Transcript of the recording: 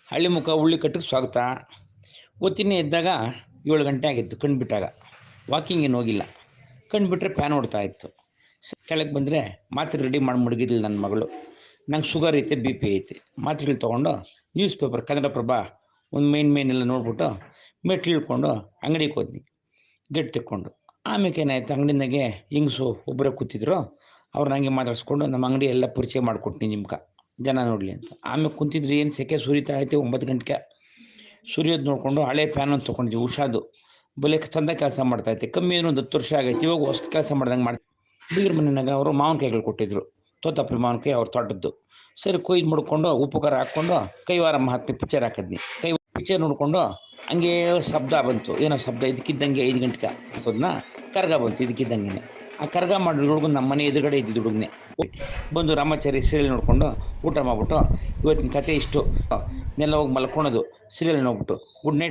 ಹಳ್ಳಿ ಮುಖ ಉಳ್ಳಿ ಕಟ್ಟಿಗೆ ಸ್ವಾಗತ. ಒತ್ತಿನೇ ಎದ್ದಾಗ 7 ಗಂಟೆ ಆಗಿತ್ತು. ಕಣ್ಣು ಬಿಟ್ಟಾಗ ವಾಕಿಂಗ್ ಏನು ಹೋಗಿಲ್ಲ. ಕಣ್ಣು ಬಿಟ್ಟರೆ ಫ್ಯಾನ್ ಓಡ್ತಾ ಇತ್ತು. ಕೆಳಗೆ ಬಂದರೆ ಮಾತ್ರೆ ರೆಡಿ ಮಾಡಿ ಮಡಗಿರಲಿಲ್ಲ ನನ್ನ ಮಗಳು. ನಂಗೆ ಶುಗರ್ ಐತೆ, ಬಿ ಪಿ ಐತೆ. ಮಾತ್ರೆಗಳು ತೊಗೊಂಡು ನ್ಯೂಸ್ ಪೇಪರ್ ಕನ್ನಡಪ್ರಭ ಒಂದು ಮೇನ್ ಎಲ್ಲ ನೋಡ್ಬಿಟ್ಟು ಮೆಟ್ಲು ಇಳ್ಕೊಂಡು ಅಂಗಡಿಗೆ ಹೋದ್ನಿ. ಗೇಟ್ ತೆಕ್ಕೊಂಡು ಆಮೇಲೆ ಏನಾಯ್ತು, ಅಂಗಡಿನಾಗೆ ಹಿಂಗ್ಸು ಒಬ್ಬರೇ ಕೂತಿದ್ರು. ಅವ್ರು ನನಗೆ ಮಾತಾಡಿಸ್ಕೊಂಡು ನಮ್ಮ ಅಂಗಡಿ ಎಲ್ಲ ಪರಿಚಯ ಮಾಡಿಕೊಟ್ನಿ ನಿಮ್ಗೆ ಜನ ನೋಡಲಿ ಅಂತ. ಆಮೇಲೆ ಕುಂತಿದ್ರಿ, ಏನು ಸೆಕೆ ಸುರಿತಾ ಐತೆ. 9 ಗಂಟೆಗೆ ಸುರಿಯೋದು ನೋಡಿಕೊಂಡು ಹಳೆ ಫ್ಯಾನ್ ಒಂದು ತೊಗೊಂಡಿದ್ವಿ, ಉಷಾದು. ಬಲೆ ಚಂದ ಕೆಲಸ ಮಾಡ್ತಾಯಿತ್ತೆ. ಕಮ್ಮಿ ಏನು 10 ವರ್ಷ ಆಗೈತೆ. ಇವಾಗ ಹೊಸ ಕೆಲಸ ಮಾಡ್ದಂಗೆ ಮಾಡ್ತೀವಿ. ಬೀಗರ ಮನೆಯಾಗ ಅವರು ಮಾವಿನಕಾಯಿಗಳು ಕೊಟ್ಟಿದ್ರು, ತೋತಾಪುರಿ ಮಾವಿನಕಾಯಿ ಅವ್ರ ತೋಟದ್ದು. ಸರಿ ಕೊಯ್ದು ಮುಡ್ಕೊಂಡು ಉಪ್ಪು ಖಾರ ಹಾಕ್ಕೊಂಡು ಕೈವಾರ ಮಹಾತ್ಮೆ ಪಿಕ್ಚರ್ ಹಾಕಿದ್ನಿ. ಪಿಕ್ಚರ್ ನೋಡಿಕೊಂಡು ಹಂಗೆ ಶಬ್ದ ಬಂತು. ಏನೋ ಶಬ್ದ ಇದಕ್ಕಿದ್ದಂಗೆ 5 ಗಂಟೆಗೆ ಅದನ್ನ ಕರ್ಗ ಬಂತು. ಇದಕ್ಕಿದ್ದಂಗೆ ಆ ಕರ್ಗ ಮಾಡಿ ಹುಡುಗನ ನಮ್ಮ ಮನೆ ಎದುರುಗಡೆ ಇದ್ದಿದ್ದು ಹುಡುಗನೇ ಬಂದು ರಾಮಾಚಾರಿ ಸೀರಿಯಲ್ ನೋಡಿಕೊಂಡು ಊಟ ಮಾಡಿಬಿಟ್ಟು ಇವತ್ತಿನ ಕತೆ ಇಷ್ಟು. ನೆಲ್ಲ ಹೋಗಿ ಮಲ್ಕೊಳೋದು, ಸೀರಿಯಲ್ ನೋಡ್ಬಿಟ್ಟು ಗುಡ್ ನೈಟ್.